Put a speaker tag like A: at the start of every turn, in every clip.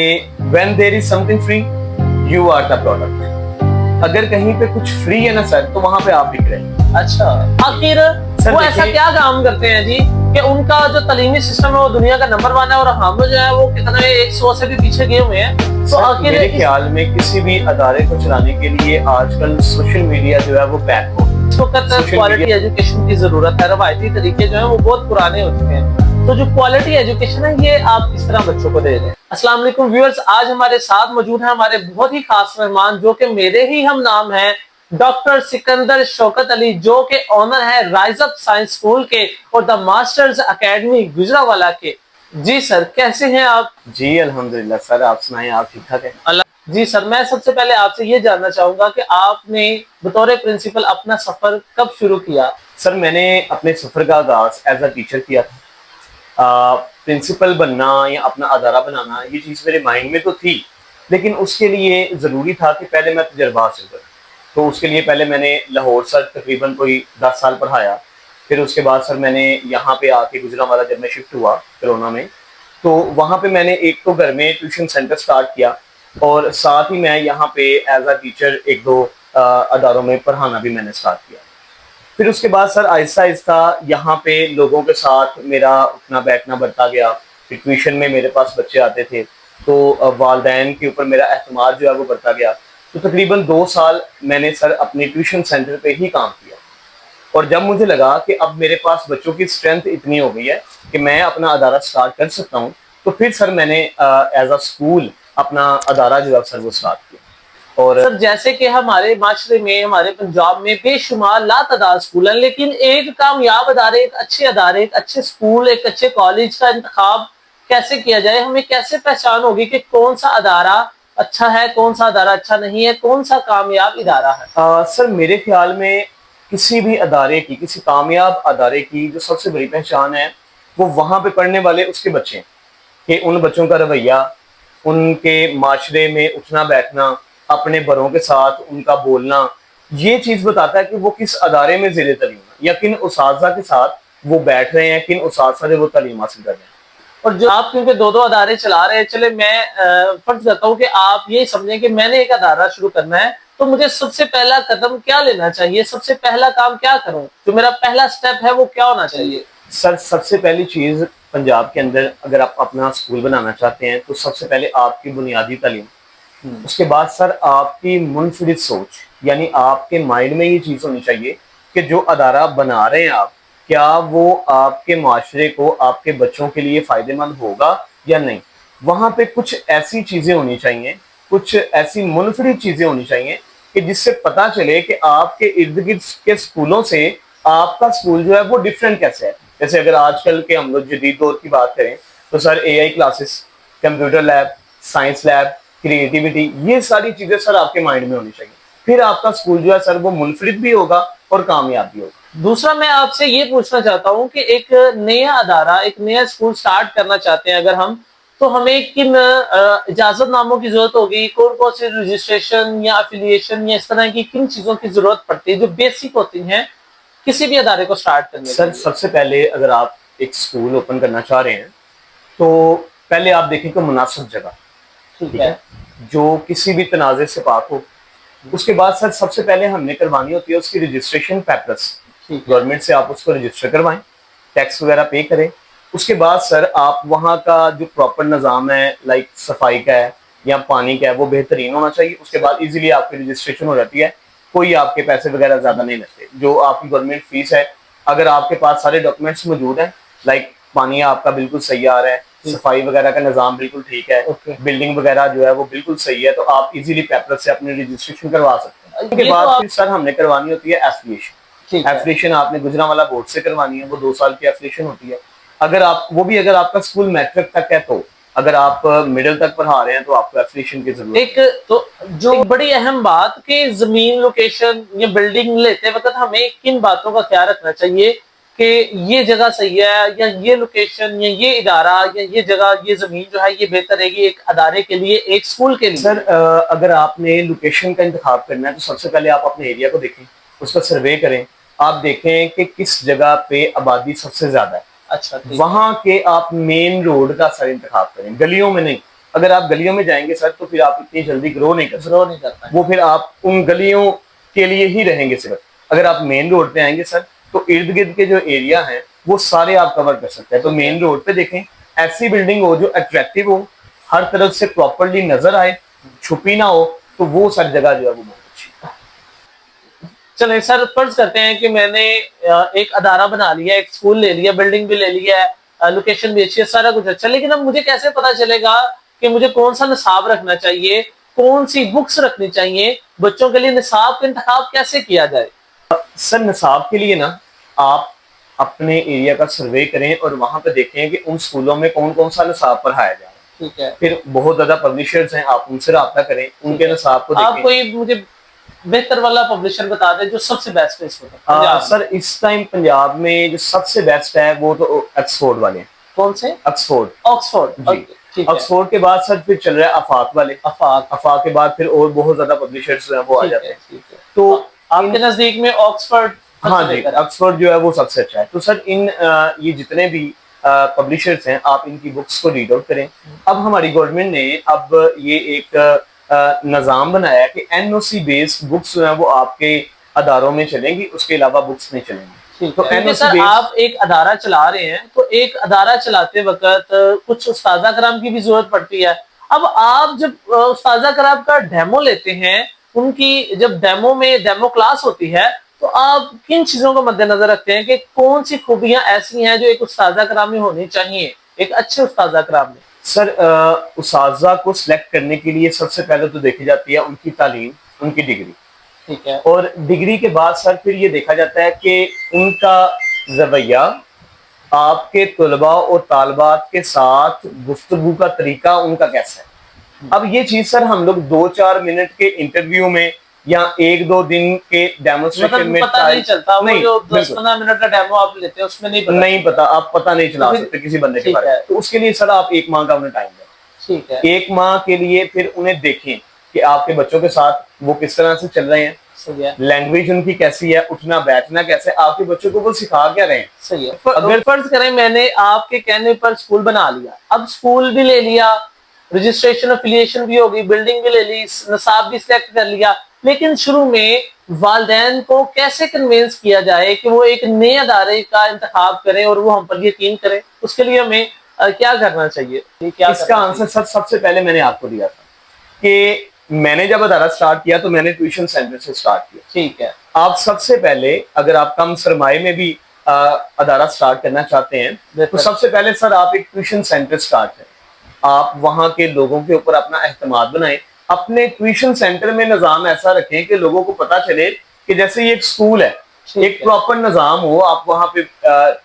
A: When there is something free, you are the product. اگر کہیں پہ کچھ فری ہے نا سر تو وہاں پہ آپ بک رہے ہیں.
B: اچھا آخر وہ ایسا کیا کام کرتے ہیں جی کہ ان کا جو تعلیمی سسٹم ہے وہ دنیا کا نمبر 1 ہے اور ہم جو ہے وہ کتنے 100 سے بھی پیچھے گئے ہوئے ہیں. تو آخر
A: میرے خیال میں کسی بھی ادارے کو چلانے کے لیے آج کل سوشل میڈیا جو ہے وہ بیک بون.
B: اس وقت کوالٹی ایجوکیشن کی ضرورت ہے. روایتی طریقے جو ہیں وہ بہت پرانے ہو چکے ہیں. تو جو کوالٹی ایجوکیشن ہے یہ آپ کس طرح بچوں کو دے رہے ہیں؟ السلام علیکم ویورز، آج ہمارے ساتھ موجود ہیں ہمارے بہت ہی خاص مہمان جو کہ میرے ہی ہم نام ہیں ڈاکٹر سکندر شوکت علی، جو کہ آنر ہے رائز اپ سائنس اسکول کے اور دا ماسٹرز اکیڈمی گجرانوالہ کے. جی سر، کیسے ہیں آپ؟
A: جی الحمدللہ سر، آپ سنائیں، آپ ٹھیک ٹھاک ہیں؟
B: جی سر، میں سب سے پہلے آپ سے یہ جاننا چاہوں گا کہ آپ نے بطور پرنسپل اپنا سفر کب شروع کیا؟
A: سر میں نے اپنے سفر کا آغاز ایز اے ٹیچر کیا تھا. پرنسپل بننا یا اپنا ادارہ بنانا یہ چیز میرے مائنڈ میں تو تھی، لیکن اس کے لیے ضروری تھا کہ پہلے میں تجربہ حاصل کروں. تو اس کے لیے پہلے میں نے لاہور سر تقریباً کوئی 10 سال پڑھایا. پھر اس کے بعد سر میں نے یہاں پہ آ کے گجرانوالہ جب میں شفٹ ہوا کرونا میں، تو وہاں پہ میں نے ایک تو گھر میں ٹیوشن سینٹر سٹارٹ کیا اور ساتھ ہی میں یہاں پہ ایز اے ٹیچر 1-2 اداروں میں پڑھانا بھی میں نے سٹارٹ کیا. پھر اس کے بعد سر آہستہ آہستہ یہاں پہ لوگوں کے ساتھ میرا اٹھنا بیٹھنا بڑھتا گیا. پھر ٹیوشن میں میرے پاس بچے آتے تھے تو والدین کے اوپر میرا اعتماد جو ہے وہ بڑھتا گیا. تو تقریباً 2 سال میں نے سر اپنی ٹیوشن سینٹر پہ ہی کام کیا. اور جب مجھے لگا کہ اب میرے پاس بچوں کی اسٹرینتھ اتنی ہو گئی ہے کہ میں اپنا ادارہ سٹارٹ کر سکتا ہوں، تو پھر سر میں نے ایز اے اسکول اپنا ادارہ جو ہے سر وہ سٹارٹ کیا. اور
B: سر جیسے کہ ہمارے معاشرے میں، ہمارے پنجاب میں بے شمار لا تعداد اسکول ہیں، لیکن ایک کامیاب ادارے، ایک اچھے اسکول، ایک اچھے کالج کا انتخاب کیسے کیا جائے؟ ہمیں کیسے پہچان ہوگی کہ کون سا ادارہ اچھا ہے، کون سا ادارہ اچھا نہیں ہے، کون سا کامیاب ادارہ ہے؟
A: سر میرے خیال میں کسی بھی ادارے کی، کسی کامیاب ادارے کی جو سب سے بڑی پہچان ہے وہ وہاں پہ پڑھنے والے اس کے بچے ہیں، کہ ان بچوں کا رویہ، ان کے معاشرے میں اٹھنا بیٹھنا، اپنے بڑوں کے ساتھ ان کا بولنا، یہ چیز بتاتا ہے کہ وہ کس ادارے میں زیر تعلیم ہے یا کن اساتذہ کے ساتھ وہ بیٹھ رہے ہیں، کن اساتذہ سے وہ تعلیم حاصل کر رہے ہیں.
B: اور جو آپ کیونکہ 2 ادارے چلا رہے ہیں، چلے میں فرض کرتا ہوں کہ آپ یہ سمجھیں کہ میں نے ایک ادارہ شروع کرنا ہے تو مجھے سب سے پہلا قدم کیا لینا چاہیے؟ سب سے پہلا کام کیا کروں؟ جو میرا پہلا سٹیپ ہے وہ کیا ہونا چاہیے؟
A: سر سب سے پہلی چیز پنجاب کے اندر اگر آپ اپنا اسکول بنانا چاہتے ہیں تو سب سے پہلے آپ کی بنیادی تعلیم. اس کے بعد سر آپ کی منفرد سوچ، یعنی آپ کے مائنڈ میں یہ چیز ہونی چاہیے کہ جو ادارہ بنا رہے ہیں آپ، کیا وہ آپ کے معاشرے کو، آپ کے بچوں کے لیے فائدہ مند ہوگا یا نہیں. وہاں پہ کچھ ایسی چیزیں ہونی چاہیے، کچھ ایسی منفرد چیزیں ہونی چاہیے کہ جس سے پتہ چلے کہ آپ کے ارد گرد کے اسکولوں سے آپ کا اسکول جو ہے وہ ڈفرینٹ کیسے ہے. جیسے اگر آج کل کے ہم لوگ جدید دور کی بات کریں تو سر AI classes, computer lab, science lab, creativity, یہ ساری چیزیں سر آپ کے مائنڈ میں ہونی چاہیے. پھر آپ کا اسکول جو ہے سر وہ منفرد بھی ہوگا اور کامیاب بھی ہوگا.
B: دوسرا میں آپ سے یہ پوچھنا چاہتا ہوں کہ ایک نیا ادارہ، ایک نیا اسکول سٹارٹ کرنا چاہتے ہیں اگر ہم، تو ہمیں کن اجازت ناموں کی ضرورت ہوگی؟ کون سے رجسٹریشن یا افیلیشن یا اس طرح کی کن چیزوں کی ضرورت پڑتی ہے جو بیسک ہوتی ہیں کسی بھی ادارے کو سٹارٹ کرنے؟
A: سر سب سے پہلے اگر آپ ایک اسکول اوپن کرنا چاہ رہے ہیں تو پہلے آپ دیکھیں کہ مناسب جگہ، ٹھیک ہے، جو کسی بھی تنازع سے پاک ہو. اس کے بعد سر سب سے پہلے ہم نے کروانی ہوتی ہے اس کی رجسٹریشن پیپرس. گورنمنٹ سے آپ اس کو رجسٹر کروائیں، ٹیکس وغیرہ پے کریں. اس کے بعد سر آپ وہاں کا جو پراپر نظام ہے، لائک صفائی کا ہے یا پانی کا ہے، وہ بہترین ہونا چاہیے. اس کے بعد ایزیلی آپ کی رجسٹریشن ہو جاتی ہے، کوئی آپ کے پیسے وغیرہ زیادہ نہیں لگتے. جو آپ کی گورنمنٹ فیس ہے، اگر آپ کے پاس سارے ڈاکومنٹس موجود ہیں، لائک پانی آپ کا بالکل صحیح آ رہا ہے، صفائی وغیرہ کا نظام بالکل ٹھیک ہے، بلڈنگ وغیرہ جو ہے وہ بالکل صحیح ہے، تو آپ ایزیلی پیپر سے اپنی رجسٹریشن کروا سکتے ہیں. اس کے بعد پھر سر ہم نے کروانی ہوتی ہے ایفیلیشن. ایفیلیشن آپ نے گجرانوالہ بورڈ سے کروانی ہے، وہ 2 سال کی ایفیلیشن ہوتی ہے. اگر آپ وہ بھی اگر آپ کا اسکول میٹرک تک ہے، تو اگر آپ مڈل تک پڑھا رہے ہیں تو آپ کو ایفیلیشن کی ضرورت ہے.
B: ایک تو جو بڑی اہم بات کہ زمین، لوکیشن یا بلڈنگ لیتے وقت ہمیں کن باتوں کا خیال رکھنا چاہیے کہ یہ جگہ صحیح ہے یا یہ لوکیشن یا یہ ادارہ یا یہ جگہ، یہ زمین جو ہے یہ بہتر رہے گی ایک ادارے کے لیے، ایک اسکول کے لیے؟
A: سر اگر آپ نے لوکیشن کا انتخاب کرنا ہے تو سب سے پہلے آپ اپنے ایریا کو دیکھیں، اس کا سروے کریں. آپ دیکھیں کہ کس جگہ پہ آبادی سب سے زیادہ ہے.
B: اچھا،
A: وہاں کے آپ مین روڈ کا سر انتخاب کریں، گلیوں میں نہیں. اگر آپ گلیوں میں جائیں گے سر تو پھر آپ اتنی جلدی گرو نہیں کر سکتے،
B: گرو نہیں کرتا ہے.
A: وہ پھر آپ ان گلیوں کے لیے ہی رہیں گے صرف. اگر آپ مین روڈ پہ آئیں گے سر تو ارد گرد کے جو ایریا ہیں وہ سارے آپ کور کر سکتے ہیں. تو مین روڈ پہ دیکھیں ایسی بلڈنگ ہو جو اٹریکٹیو ہو، ہر طرف سے پراپرلی نظر آئے، چھپی نہ ہو، تو وہ سر جگہ جو ہے وہ بہت اچھی ہے.
B: چلیں سر فرض کرتے ہیں کہ میں نے ایک ادارہ بنا لیا، ایک اسکول لے لیا، بلڈنگ بھی لے لیا ہے، لوکیشن بھی اچھی ہے، سارا کچھ اچھا، لیکن اب مجھے کیسے پتا چلے گا کہ مجھے کون سا نصاب رکھنا چاہیے، کون سی بکس رکھنی چاہیے؟ بچوں کے لیے نصاب کا انتخاب کیسے کیا جائے؟
A: سر نصاب کے لیے نا آپ اپنے ایریا کا سروے کریں اور وہاں پہ دیکھیں کہ ان اسکولوں میں کون کون سا نصاب پڑھایا جا رہا ہے.
B: ٹھیک ہے.
A: پھر بہت زیادہ پبلشرز ہیں، آپ ان سے رابطہ کریں، ان کے نصاب کو
B: آپ
A: دیکھیں.
B: کوئی مجھے بہتر والا پبلشر بتا دیں جو سب سے بیسٹ ہے اس وقت.
A: سر اس ٹائم پنجاب میں جو سب سے بیسٹ ہے وہ تو آکسفورڈ والے ہیں.
B: کون سے؟
A: آکسفورڈ.
B: آکسفورڈ.
A: جی. آکسفورڈ کے بعد سر پھر چل رہا ہے آفاق والے. آفاق کے بعد پھر اور بہت زیادہ پبلشرز ہیں وہ آ جاتے ہیں.
B: تو آپ کے نزدیک میں آکسفورڈ؟
A: ہاں جی، آکسفورڈ جو ہے وہ سب سے اچھا ہے. تو سر ان یہ جتنے بھی پبلشرز ہیں آپ ان کی بکس کو ریڈ آؤٹ کریں. اب ہماری گورنمنٹ نے اب یہ ایک نظام بنایا ہے کہ این او سی بیسڈ بکس جو ہیں وہ آپ کے اداروں میں چلیں گی، اس کے علاوہ بکس نہیں چلیں گی.
B: تو سر آپ ایک ادارہ چلا رہے ہیں تو ایک ادارہ چلاتے وقت کچھ استاذہ کرام کی بھی ضرورت پڑتی ہے. اب آپ جب استاذہ کرام کا ڈیمو لیتے ہیں، ان کی جب ڈیمو کلاس ہوتی ہے تو آپ کن چیزوں کو مد نظر رکھتے ہیں کہ کون سی خوبیاں ایسی ہیں جو ایک استاذہ کرام میں ہونی چاہیے، ایک اچھے استاذہ کرام میں؟
A: سر اساتذہ کو سلیکٹ کرنے کے لیے سب سے پہلے تو دیکھی جاتی ہے ان کی تعلیم، ان کی ڈگری.
B: ٹھیک ہے.
A: اور ڈگری کے بعد سر پھر یہ دیکھا جاتا ہے کہ ان کا رویہ، آپ کے طلباء اور طالبات کے ساتھ گفتگو کا طریقہ ان کا کیسا ہے. اب یہ چیز سر ہم لوگ 2-4 منٹ کے انٹرویو میں یا 1-2 دن کے ڈیمونسٹریشن میں
B: پتہ نہیں چلتا. وہ جو 10-15
A: بالکل
B: منٹ کا ڈیمو آپ لیتے ہیں اس میں
A: نہیں پتا، آپ پتہ نہیں چلا سکتے کسی بندے کے بارے میں. تو اس کے لیے سر آپ 1 ماہ کا انہیں ٹائم دیں.
B: ٹھیک ہے.
A: 1 ماہ کے لیے پھر انہیں دیکھیں کہ آپ کے بچوں کے ساتھ وہ کس طرح سے چل رہے ہیں، لینگویج ان کی کیسی ہے، اٹھنا بیٹھنا کیسے، آپ کے بچوں کو وہ سکھا کیا رہے ہیں.
B: صحیح ہے. اگر فرض کریں میں نے آپ کے کہنے پر اسکول بنا لیا، اب اسکول بھی لے لیا، رجسٹریشن افیلیشن بھی ہوگی، بلڈنگ بھی لے لی، نصاب بھی سلیکٹ کر لیا، لیکن شروع میں والدین کو کیسے کنوینس کیا جائے کہ وہ ایک نئے ادارے کا انتخاب کریں اور وہ ہم پر یقین کریں؟ اس کے لیے ہمیں کیا کرنا چاہیے؟
A: اس کا آنسر سب سے پہلے میں نے آپ کو دیا تھا کہ میں نے جب ادارہ سٹارٹ کیا تو میں نے ٹیوشن سینٹر سے سٹارٹ کیا.
B: ٹھیک ہے.
A: آپ سب سے پہلے اگر آپ کم سرمائے میں بھی ادارہ سٹارٹ کرنا چاہتے ہیں تو سب سے پہلے سر آپ ایک ٹیوشن سینٹر سٹارٹ کریں. آپ وہاں کے لوگوں کے اوپر اپنا اعتماد بنائیں. اپنے ٹیوشن سینٹر میں نظام ایسا رکھیں کہ لوگوں کو پتا چلے کہ جیسے یہ ایک سکول ہے، ایک پراپر نظام ہو. آپ وہاں پہ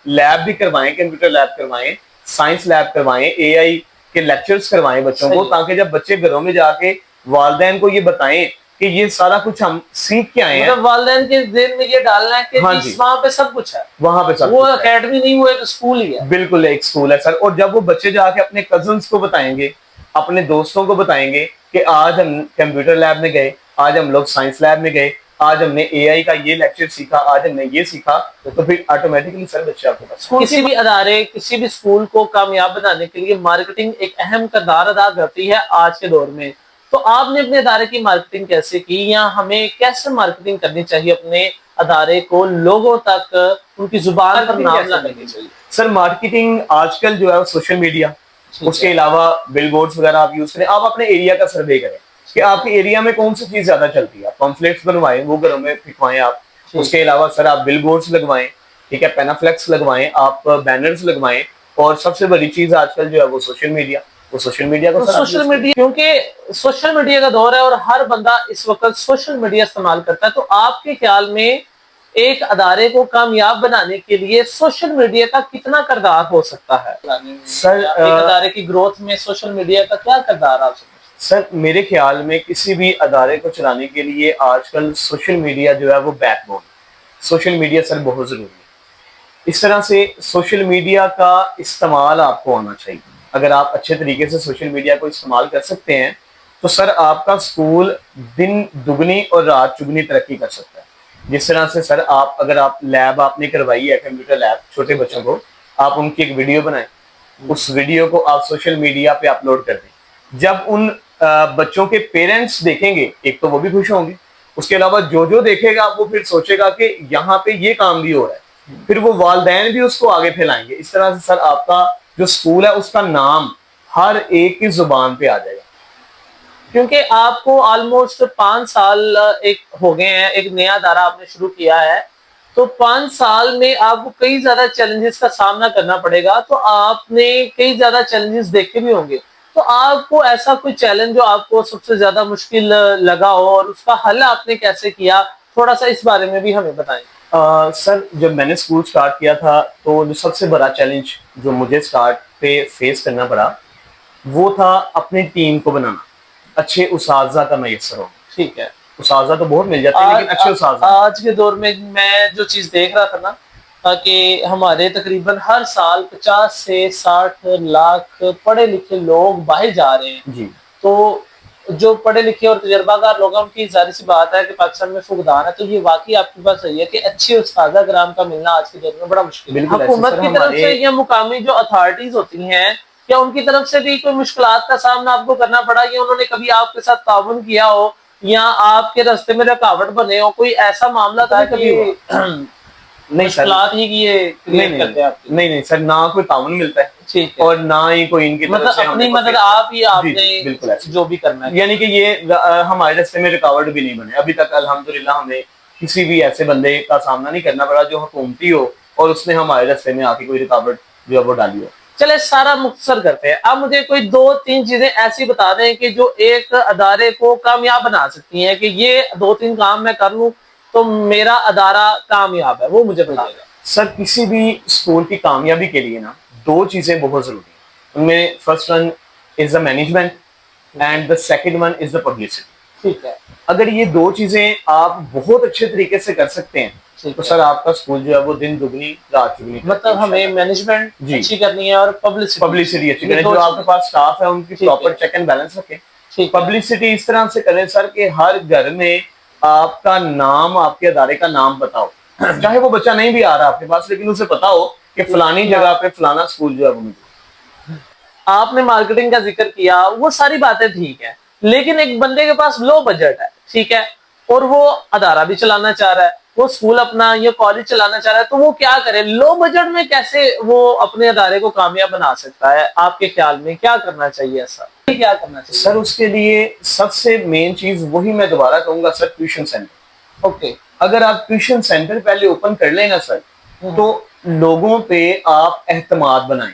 A: لیب بھی کروائیں، کمپیوٹر لیب کروائیں، سائنس لیب کروائیں، اے آئی کے لیکچرز کروائیں بچوں کو، تاکہ جب بچے گھروں میں جا کے والدین کو یہ بتائیں کہ یہ سارا کچھ ہم سیکھ کے آئے ہیں.
B: والدین کے ذہن میں یہ ڈالنا ہے کہ وہاں پہ سب کچھ ہے،
A: وہاں پہ سب
B: وہ اکیڈمی نہیں، وہ ایک سکول ہی ہے.
A: بالکل ایک سکول ہے سر. اور جب وہ بچے جا کے اپنے کزنس کو بتائیں گے، اپنے دوستوں کو بتائیں گے کہ آج ہم کمپیوٹر لیب میں گئے، آج ہم لوگ سائنس لیب میں گئے، آج ہم نے اے آئی کا یہ لیکچر سیکھا، آج ہم نے یہ سیکھا، تو پھر آٹومیٹکلی سر بچے آپ کو
B: کسی بھی ادارے، کسی بھی سکول کو کامیاب بنانے کے لیے مارکیٹنگ ایک اہم کردار ادا کرتی ہے آج کے دور میں. تو آپ نے اپنے ادارے کی مارکیٹنگ کیسے کی، یا ہمیں کیسے مارکیٹنگ کرنی چاہیے اپنے ادارے کو لوگوں تک ان کی زبان پر نام لانے کے چاہیے؟
A: سر مارکیٹنگ آج کل جو ہے سوشل میڈیا، اس کے علاوہ بل بورڈز وغیرہ آپ یوز کریں. آپ اپنے ایریا کا سروے کریں کہ آپ کے ایریا میں کون سی چیز زیادہ چلتی ہے. پمفلیٹس بنوائیں، وہ گھروں میں پھنکوائیں آپ. اس کے علاوہ سر آپ بل بورڈز لگوائیں، ٹھیک ہے، پینافلیکس لگوائیں، آپ بینرز لگوائیں. اور سب سے بڑی چیز آج کل جو ہے وہ سوشل میڈیا. وہ سوشل میڈیا کو
B: سوشل میڈیا، کیونکہ سوشل میڈیا کا دور ہے اور ہر بندہ اس وقت سوشل میڈیا استعمال کرتا ہے. تو آپ کے خیال میں ایک ادارے کو کامیاب بنانے کے لیے سوشل میڈیا کا کتنا کردار ہو سکتا ہے؟
A: سر
B: ایک ادارے کی گروتھ میں سوشل میڈیا کا کیا کردار آپ سمجھتے ہیں؟
A: سر میرے خیال میں کسی بھی ادارے کو چلانے کے لیے آج کل سوشل میڈیا جو ہے وہ بیک بون. سوشل میڈیا سر بہت ضروری ہے. اس طرح سے سوشل میڈیا کا استعمال آپ کو آنا چاہیے. اگر آپ اچھے طریقے سے سوشل میڈیا کو استعمال کر سکتے ہیں تو سر آپ کا سکول دن دگنی اور رات چگنی ترقی کر سکتا ہے. جس طرح سے سر آپ اگر آپ لیب آپ نے کروائی ہے، کمپیوٹر لیب، چھوٹے بچوں کو، آپ ان کی ایک ویڈیو بنائیں، اس ویڈیو کو آپ سوشل میڈیا پہ اپلوڈ کر دیں. جب ان بچوں کے پیرنٹس دیکھیں گے ایک تو وہ بھی خوش ہوں گے، اس کے علاوہ جو دیکھے گا وہ پھر سوچے گا کہ یہاں پہ یہ کام بھی ہو رہا ہے، پھر وہ والدین بھی اس کو آگے پھیلائیں گے. اس طرح سے سر آپ کا جو اسکول ہے اس کا نام ہر ایک کی زبان پہ آ جائے گا.
B: کیونکہ آپ کو آلموسٹ 5 سال ایک ہو گئے ہیں، ایک نیا ادارہ آپ نے شروع کیا ہے، تو 5 سال میں آپ کو کئی زیادہ چیلنجز کا سامنا کرنا پڑے گا. تو آپ نے کئی زیادہ چیلنجز دیکھے بھی ہوں گے، تو آپ کو ایسا کوئی چیلنج جو آپ کو سب سے زیادہ مشکل لگا ہو اور اس کا حل آپ نے کیسے کیا، تھوڑا سا اس بارے میں بھی ہمیں بتائیں.
A: سر جب میں نے اسکول اسٹارٹ کیا تھا تو جو سب سے بڑا چیلنج جو مجھے اسٹارٹ پہ فیس کرنا پڑا وہ تھا اپنی ٹیم کو بنانا، اچھے اساتذہ کا میسر ہو.
B: ٹھیک ہے.
A: اساتذہ تو بہت مل جاتے ہیں لیکن اچھے اساتذہ.
B: آج کے دور میں میں جو چیز دیکھ رہا تھا نا کہ ہمارے تقریباً ہر سال 50 سے 60 لاکھ پڑھے لکھے لوگ باہر جا رہے ہیں.
A: جی.
B: تو جو پڑھے لکھے اور تجربہ کار لوگوں کی ظاہر سی بات ہے کہ پاکستان میں فقدان ہے. تو یہ واقعی آپ کے پاس صحیح ہے کہ اچھے اساتذہ کرام کا ملنا آج کے دور میں بڑا مشکل ہے. حکومت کی طرف سے یا مقامی جو اتھارٹیز ہوتی ہیں، کیا ان کی طرف سے بھی کوئی مشکلات کا سامنا آپ کو کرنا پڑا یا انہوں نے کبھی آپ کے ساتھ تعاون کیا ہو یا آپ کے راستے میں رکاوٹ بنے ہو؟ کوئی ایسا معاملہ تھا کبھی
A: نہیں سر،
B: مشکلات ہی کی یہ کریٹ کرتے ہیں آپ کی؟
A: نہیں سر، نہ کوئی تعاون ملتا ہے
B: ٹھیک ہے،
A: اور نہ ہی کوئی ان کی طرف سے
B: اپنی مدد آپ ہی آپ نے
A: بالکل
B: جو بھی کرنا ہے.
A: یعنی کہ یہ ہمارے راستے میں رکاوٹ بھی نہیں بنے ابھی تک. الحمدللہ ہمیں کسی بھی ایسے بندے کا سامنا نہیں کرنا پڑا جو حکومتی ہو اور اس نے ہمارے راستے میں آ کے کوئی رکاوٹ جو ہے وہ ڈالی ہو.
B: چلے سارا مختصر کرتے ہیں. آپ مجھے کوئی 2-3 چیزیں ایسی بتا دیں کہ جو ایک ادارے کو کامیاب بنا سکتی ہیں کہ یہ 2-3 کام میں کر لوں تو میرا ادارہ کامیاب ہے، وہ مجھے بتائیں گا.
A: سر کسی بھی اسکول کی کامیابی کے لیے نا 2 چیزیں بہت ضروری ہیں. ان میں first one is the management and the second one is the publicity.
B: ٹھیک ہے.
A: اگر یہ 2 چیزیں آپ بہت اچھے طریقے سے کر سکتے ہیں تو سر آپ کا اسکول جو ہے وہ دن دگنی رات چگنی.
B: مطلب ہمیں مینجمنٹ اچھی کرنی ہے اور
A: پبلسٹی اچھی کریں. جو آپ کے پاس سٹاف ہے ان کی پراپر چیک اینڈ بیلنس رکھیں. پبلسٹی اس طرح سے کریں سر کہ ہر گھر میں آپ کا نام، آپ کے ادارے کا نام بتاؤ، چاہے وہ بچہ نہیں بھی آ رہا آپ کے پاس لیکن اسے پتا ہو کہ فلانی جگہ پہ فلانا اسکول جو ہے وہ مجھے.
B: آپ نے مارکیٹنگ کا ذکر کیا، وہ ساری باتیں ٹھیک ہے، لیکن ایک بندے کے پاس لو بجٹ ہے، ٹھیک ہے، اور وہ ادارہ بھی چلانا چاہ رہا ہے، وہ اسکول اپنا یا کالج چلانا چاہ رہا ہے، تو وہ کیا کرے؟ لو بجٹ میں کیسے وہ اپنے ادارے کو کامیاب بنا سکتا ہے؟ آپ کے خیال میں کیا کرنا چاہیے؟ ایسا کیا کرنا چاہیے
A: سر؟ اس کے لیے سب سے مین چیز وہی میں دوبارہ کہوں گا سر، ٹیوشن سینٹر.
B: اوکے.
A: اگر آپ ٹیوشن سینٹر پہلے اوپن کر لیں نا سر تو لوگوں پہ آپ اعتماد بنائیں.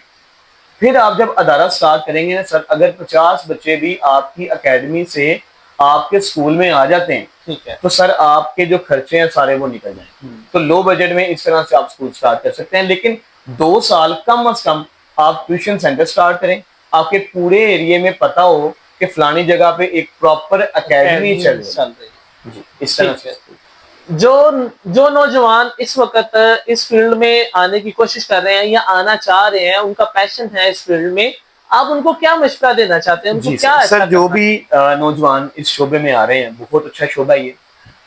A: پھر آپ جب ادارہ سٹارٹ کریں گے نا سر، اگر 50 بچے بھی آپ کی اکیڈمی سے آپ کے اسکول میں آ جاتے ہیں
B: ٹھیک ہے،
A: تو سر آپ کے جو خرچے ہیں سارے وہ نکل جائیں. تو لو بجٹ میں اس طرح سے آپ اسکول سٹارٹ کر سکتے ہیں. لیکن 2 سال کم از کم آپ ٹیوشن سینٹر سٹارٹ کریں. آپ کے پورے ایریے میں پتا ہو کہ فلانی جگہ پہ ایک پراپر اکیڈمی چل رہی ہے. اس طرح سے
B: جو نوجوان اس وقت اس فیلڈ میں آنے کی کوشش کر رہے ہیں یا آنا چاہ رہے ہیں، ان کا پیشن ہے اس فیلڈ میں، آپ ان کو کیا مشورہ دینا چاہتے ہیں؟ ان کو کیا
A: سر جو بھی نوجوان اس شعبے میں آ رہے ہیں، بہت اچھا شعبہ یہ،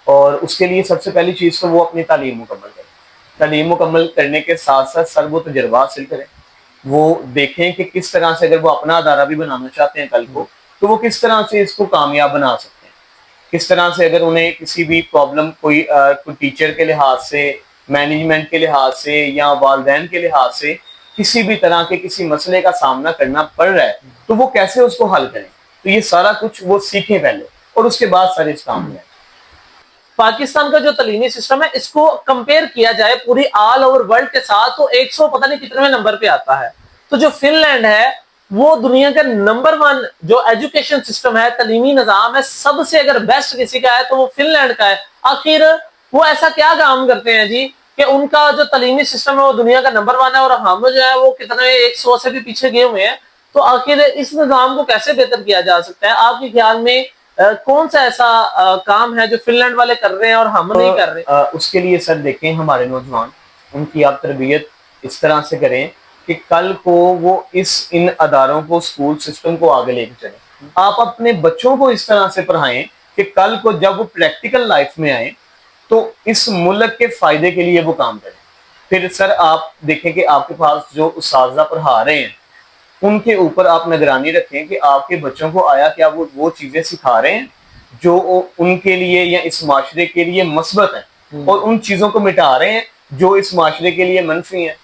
A: اور اس کے لیے سب سے پہلی چیز تو وہ اپنی تعلیم مکمل کریں. تعلیم مکمل کرنے کے ساتھ ساتھ سر وہ تجربہ حاصل کریں. وہ دیکھیں کہ کس طرح سے اگر وہ اپنا ادارہ بھی بنانا چاہتے ہیں کل کو تو وہ کس طرح سے اس کو کامیاب بنا سکتے ہیں. کس طرح سے اگر انہیں کسی بھی پرابلم کوئی ٹیچر کے لحاظ سے، مینجمنٹ کے لحاظ سے یا والدین کے لحاظ سے کسی بھی طرح کے کسی مسئلے کا سامنا کرنا پڑ رہا ہے تو وہ کیسے اس کو حل کریں. تو یہ سارا کچھ وہ سیکھیں پہلے اور اس کے بعد سر اس کام میں.
B: پاکستان کا جو تعلیمی سسٹم ہے اس کو کمپیئر کیا جائے پوری آل اوور ورلڈ کے ساتھ تو 100 پتہ نہیں کتنے نمبر پہ آتا ہے. تو جو فن لینڈ ہے وہ دنیا کا نمبر 1 جو ایجوکیشن سسٹم ہے، تعلیمی نظام ہے، سب سے اگر بیسٹ کسی کا ہے تو وہ فن لینڈ کا ہے. آخر وہ ایسا کیا کام کرتے ہیں جی کہ ان کا جو تعلیمی سسٹم ہے وہ دنیا کا نمبر 1 ہے اور ہم جو ہے وہ کتنے 100 سے بھی پیچھے گئے ہوئے ہیں. تو آخر اس نظام کو کیسے بہتر کیا جا سکتا ہے؟ آپ کے خیال میں کون سا ایسا کام ہے جو فن لینڈ والے کر رہے ہیں اور ہم نہیں کر رہے؟
A: اس کے لیے سر دیکھیں ہمارے نوجوان، ان کی آپ تربیت اس طرح سے کریں کہ کل کو وہ ان اداروں کو، اسکول سسٹم کو آگے لے کے چلیں. آپ اپنے بچوں کو اس طرح سے پڑھائیں کہ کل کو جب وہ پریکٹیکل لائف میں آئیں تو اس ملک کے فائدے کے لیے وہ کام کریں. پھر سر آپ دیکھیں کہ آپ کے پاس جو اساتذہ پڑھا رہے ہیں ان کے اوپر آپ نگرانی رکھیں کہ آپ کے بچوں کو آیا کیا وہ چیزیں سکھا رہے ہیں جو ان کے لیے یا اس معاشرے کے لیے مثبت ہیں، اور ان چیزوں کو مٹا رہے ہیں جو اس معاشرے کے لیے منفی ہیں.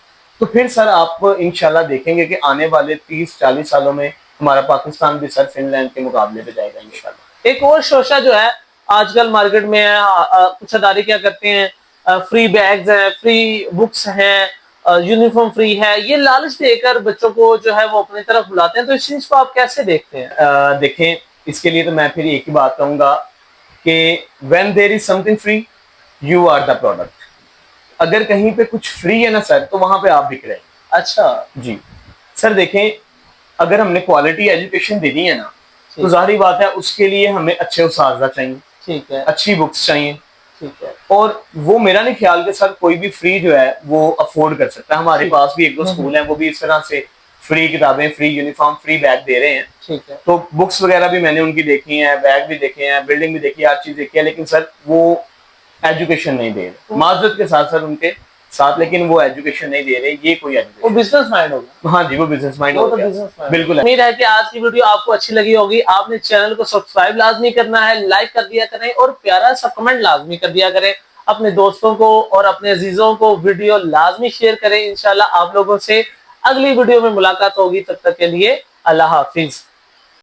A: تو پھر سر آپ انشاءاللہ دیکھیں گے کہ آنے والے 30-40 سالوں میں ہمارا پاکستان بھی سر فن لینڈ کے مقابلے پہ جائے گا انشاءاللہ.
B: ایک اور شوشہ جو ہے آج کل مارکیٹ میں ہے، کچھ ادارے کیا کرتے ہیں، فری بیگز ہیں، فری بکس ہیں، یونیفارم فری ہے، یہ لالچ دے کر بچوں کو جو ہے وہ اپنی طرف بلاتے ہیں. تو اس چیز کو آپ کیسے دیکھتے ہیں؟
A: دیکھیں اس کے لیے تو میں پھر ایک ہی بات کہوں گا کہ when there is something free you are the product. اگر کہیں پہ کچھ فری ہے نا سر تو وہاں پہ آپ بک رہے ہیں.
B: اچھا
A: جی سر دیکھیں اگر ہم نے کوالٹی ایجوکیشن دینی ہے نا تو ظاہری بات ہے اس کے لیے ہمیں اچھے اساتذہ چاہیے،
B: ٹھیک ہے،
A: اچھی بکس چاہیے،
B: ٹھیک ہے،
A: اور وہ میرا نہیں خیال کہ سر کوئی بھی فری جو ہے وہ افورڈ کر سکتا ہے. ہمارے پاس بھی ایک دو اسکول ہیں وہ بھی اس طرح سے فری کتابیں، فری یونیفارم، فری بیگ دے رہے ہیں.
B: ٹھیک ہے.
A: تو بکس وغیرہ بھی میں نے ان کی دیکھی ہیں، بیگ بھی دیکھے ہیں، بلڈنگ بھی دیکھی ہے، ہر چیز دیکھی ہے، لیکن سر وہ ایجوکیشن نہیں دے رہے. معذرت کے ساتھ سر ان کے ساتھ، لیکن وہ ایجوکیشن نہیں دے رہے. یہ کوئی
B: وہ
A: ایجوکیشن،
B: بزنس مائنڈ ہوگا.
A: ہاں جی وہ بزنس مائنڈ ہو گیا بالکل.
B: امید ہے کہ آج کی ویڈیو آپ کو اچھی لگی ہوگی. آپ نے چینل کو سبسکرائب لازمی کرنا ہے، لائک کر دیا کریں اور پیارا سا کمنٹ لازمی کر دیا کریں. اپنے دوستوں کو اور اپنے عزیزوں کو ویڈیو لازمی شیئر کریں. انشاءاللہ آپ لوگوں سے اگلی ویڈیو میں ملاقات ہوگی. تب تک کے لیے اللہ حافظ.